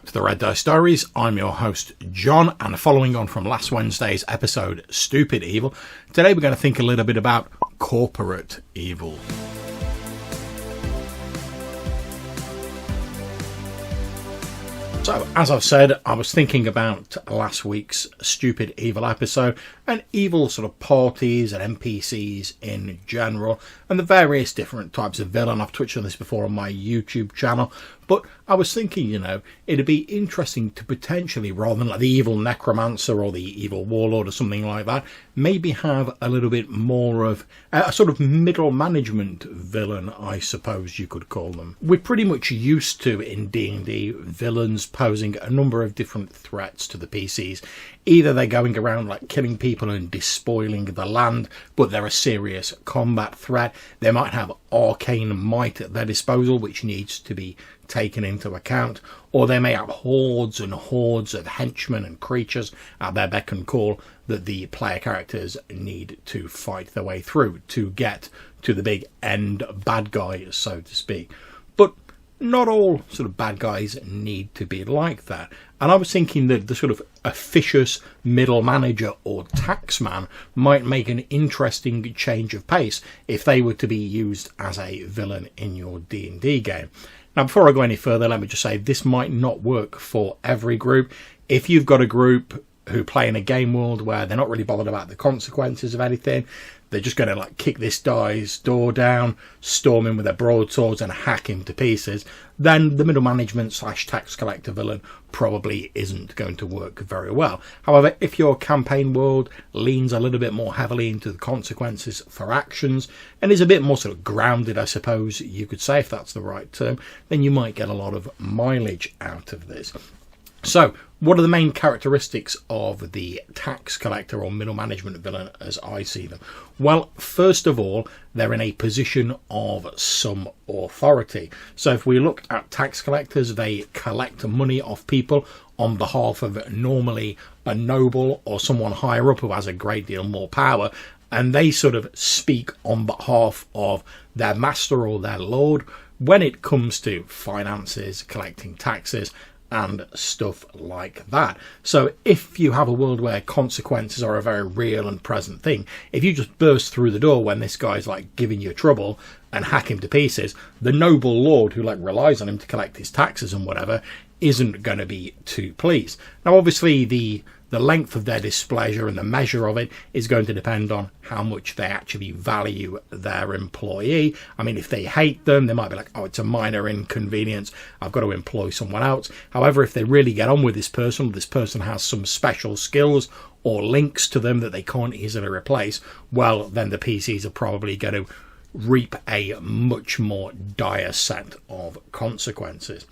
To the Red Dice Diaries, I'm your host John, and following on from last Wednesday's episode, Stupid Evil, today we're going to think a little bit about corporate evil. So, as I've said, I was thinking about last week's Stupid Evil episode and evil sort of parties and NPCs in general and the various different types of villain. I've touched on this before on my YouTube channel, but I was thinking, it'd be interesting to potentially, rather than like the evil necromancer or the evil warlord or something like that, maybe have a little bit more of a sort of middle management villain, I suppose you could call them. We're pretty much used to, in D&D, villains posing a number of different threats to the PCs. Either they're going around like killing people and despoiling the land, but they're a serious combat threat. They might have arcane might at their disposal, which needs to be taken into account, or they may have hordes and hordes of henchmen and creatures at their beck and call that the player characters need to fight their way through to get to the big end bad guy, so to speak. But not all sort of bad guys need to be like that. And I was thinking that the sort of officious middle manager or taxman might make an interesting change of pace if they were to be used as a villain in your D&D game. Now, before I go any further, let me just say this might not work for every group. If you've got a group who play in a game world where they're not really bothered about the consequences of anything, they're just going to like kick this guy's door down, storm in with their broadswords and hack him to pieces, then the middle management / tax collector villain probably isn't going to work very well. However, if your campaign world leans a little bit more heavily into the consequences for actions and is a bit more sort of grounded, I suppose you could say, if that's the right term, then you might get a lot of mileage out of this. So, what are the main characteristics of the tax collector or middle management villain as I see them? Well, first of all, they're in a position of some authority. So if we look at tax collectors, they collect money off people on behalf of normally a noble or someone higher up who has a great deal more power, and they sort of speak on behalf of their master or their lord when it comes to finances, collecting taxes, and stuff like that. So if you have a world where consequences are a very real and present thing, if you just burst through the door when this guy's like giving you trouble and hack him to pieces, the noble lord who like relies on him to collect his taxes and whatever isn't going to be too pleased. Now obviously the length of their displeasure and the measure of it is going to depend on how much they actually value their employee. I mean, if they hate them, they might be like, oh, it's a minor inconvenience, I've got to employ someone else. However, if they really get on with this person has some special skills or links to them that they can't easily replace, well, then the PCs are probably going to reap a much more dire set of consequences.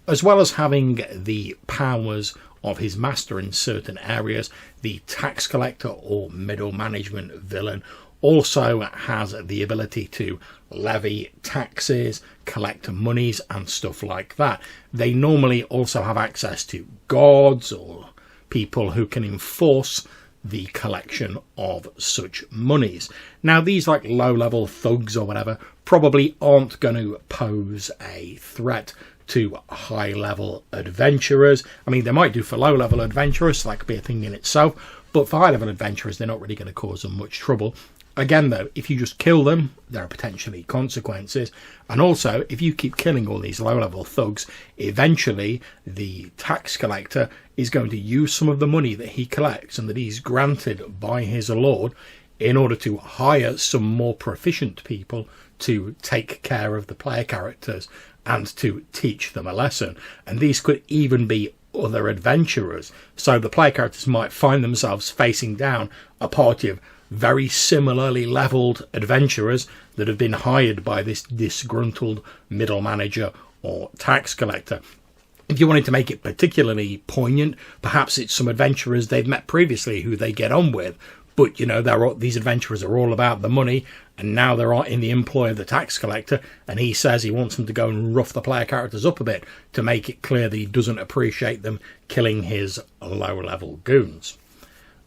As well as having the powers of his master in certain areas, the tax collector or middle management villain also has the ability to levy taxes, collect monies and stuff like that. They normally also have access to guards or people who can enforce the collection of such monies. Now these like low-level thugs or whatever probably aren't going to pose a threat to high-level adventurers. I mean, they might do for low-level adventurers, so that could be a thing in itself, but for high-level adventurers, they're not really going to cause them much trouble. Again, though, if you just kill them, there are potentially consequences. And also, if you keep killing all these low-level thugs, eventually the tax collector is going to use some of the money that he collects and that he's granted by his lord in order to hire some more proficient people to take care of the player characters and to teach them a lesson. And these could even be other adventurers. So the player characters might find themselves facing down a party of very similarly leveled adventurers that have been hired by this disgruntled middle manager or tax collector. If you wanted to make it particularly poignant, perhaps it's some adventurers they've met previously who they get on with, but these adventurers are all about the money, and now they're in the employ of the tax collector, and he says he wants them to go and rough the player characters up a bit to make it clear that he doesn't appreciate them killing his low-level goons.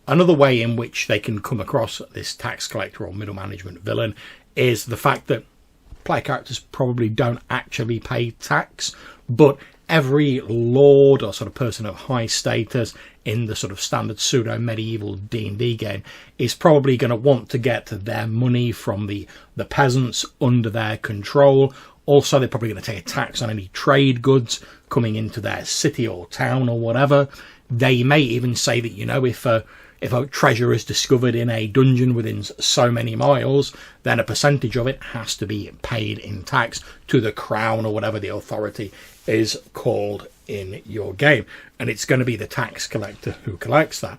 Another way in which they can come across this tax collector or middle management villain is the fact that player characters probably don't actually pay tax, but every lord or sort of person of high status in the sort of standard pseudo-medieval D&D game is probably going to want to get their money from the peasants under their control. Also, they're probably going to take a tax on any trade goods coming into their city or town or whatever. They may even say that, you know, if a treasure is discovered in a dungeon within so many miles, then a percentage of it has to be paid in tax to the crown or whatever the authority is called in your game. And it's going to be the tax collector who collects that.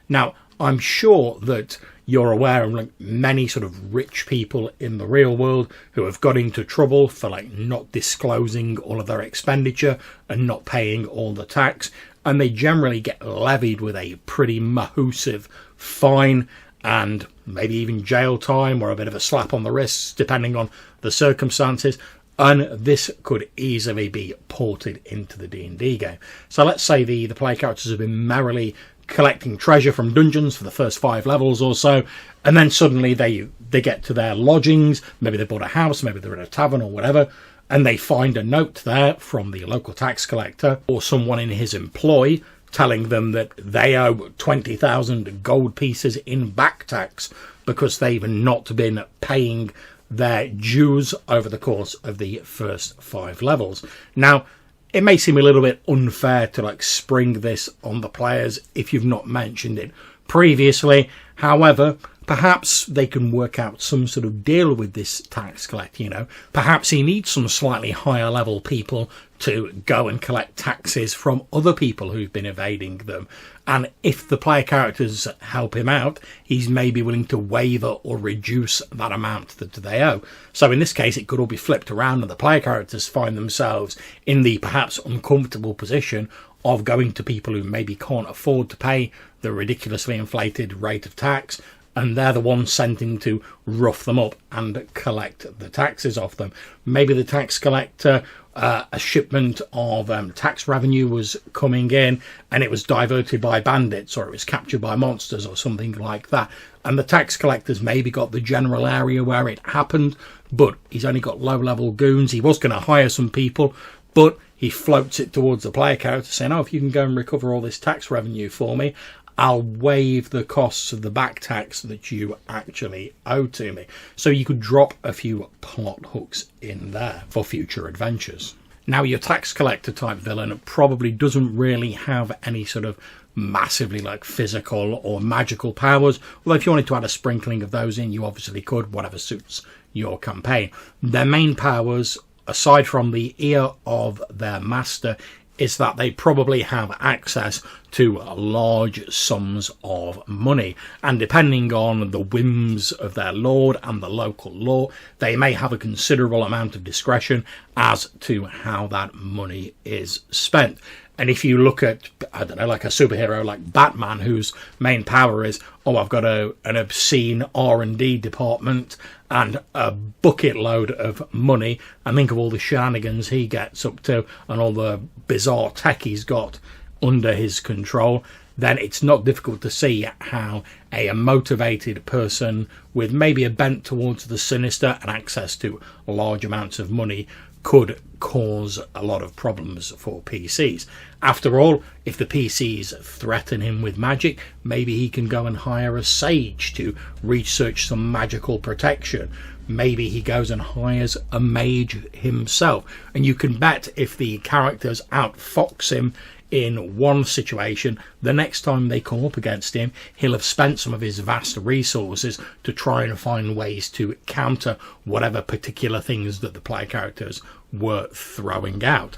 Now, I'm sure that you're aware of like many sort of rich people in the real world who have got into trouble for like not disclosing all of their expenditure and not paying all the tax. And they generally get levied with a pretty massive fine and maybe even jail time or a bit of a slap on the wrists, depending on the circumstances. And this could easily be ported into the D&D game. So let's say the player characters have been merrily collecting treasure from dungeons for the first 5 levels or so, and then suddenly they get to their lodgings. Maybe they bought a house, maybe they're in a tavern or whatever, and they find a note there from the local tax collector or someone in his employ telling them that they owe 20,000 gold pieces in back tax because they've not been paying their dues over the course of the first 5 levels. Now, it may seem a little bit unfair to like spring this on the players if you've not mentioned it previously. However, perhaps they can work out some sort of deal with this tax collector, you know. Perhaps he needs some slightly higher level people to go and collect taxes from other people who've been evading them. And if the player characters help him out, he's maybe willing to waiver or reduce that amount that they owe. So in this case, it could all be flipped around and the player characters find themselves in the perhaps uncomfortable position of going to people who maybe can't afford to pay the ridiculously inflated rate of tax, and they're the ones sent in to rough them up and collect the taxes off them. Maybe the tax collector, a shipment of tax revenue was coming in and it was diverted by bandits, or it was captured by monsters or something like that. And the tax collector's maybe got the general area where it happened, but he's only got low-level goons. He was going to hire some people, but he floats it towards the player character saying, oh, if you can go and recover all this tax revenue for me, I'll waive the costs of the back tax that you actually owe to me. So you could drop a few plot hooks in there for future adventures. Now, your tax collector type villain probably doesn't really have any sort of massively like physical or magical powers. Although if you wanted to add a sprinkling of those in, you obviously could, whatever suits your campaign. Their main powers, aside from the ear of their master, is that they probably have access to large sums of money, and depending on the whims of their lord and the local law, they may have a considerable amount of discretion as to how that money is spent. And if you look at, I don't know, like a superhero like Batman, whose main power is, oh, I've got an obscene R&D department and a bucket load of money, and think of all the shenanigans he gets up to and all the bizarre tech he's got under his control, then it's not difficult to see how a motivated person with maybe a bent towards the sinister and access to large amounts of money could cause a lot of problems for PCs. After all, if the PCs threaten him with magic, maybe he can go and hire a sage to research some magical protection. Maybe he goes and hires a mage himself. And you can bet if the characters outfox him in one situation, the next time they come up against him, he'll have spent some of his vast resources to try and find ways to counter whatever particular things that the player characters were throwing out.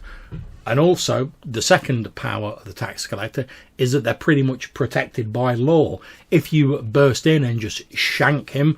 And also, the second power of the tax collector is that they're pretty much protected by law. If you burst in and just shank him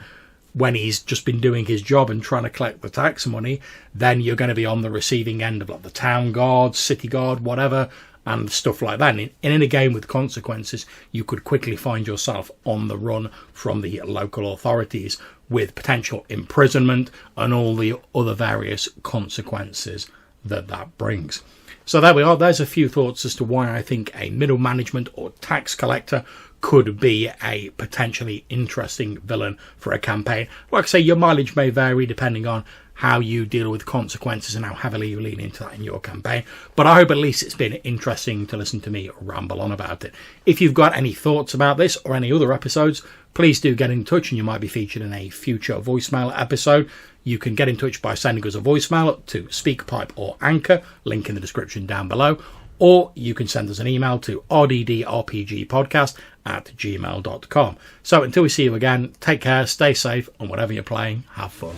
when he's just been doing his job and trying to collect the tax money, then you're going to be on the receiving end of like the town guard, city guard, whatever, and stuff like that. And in a game with consequences, you could quickly find yourself on the run from the local authorities with potential imprisonment and all the other various consequences that brings. So there we are. There's a few thoughts as to why I think a middle management or tax collector could be a potentially interesting villain for a campaign. Like I say, your mileage may vary depending on how you deal with consequences and how heavily you lean into that in your campaign. But I hope at least it's been interesting to listen to me ramble on about it. If you've got any thoughts about this or any other episodes, please do get in touch and you might be featured in a future voicemail episode. You can get in touch by sending us a voicemail to SpeakPipe or Anchor, link in the description down below, or you can send us an email to rddrpgpodcast@gmail.com. So until we see you again, take care, stay safe, and whatever you're playing, have fun.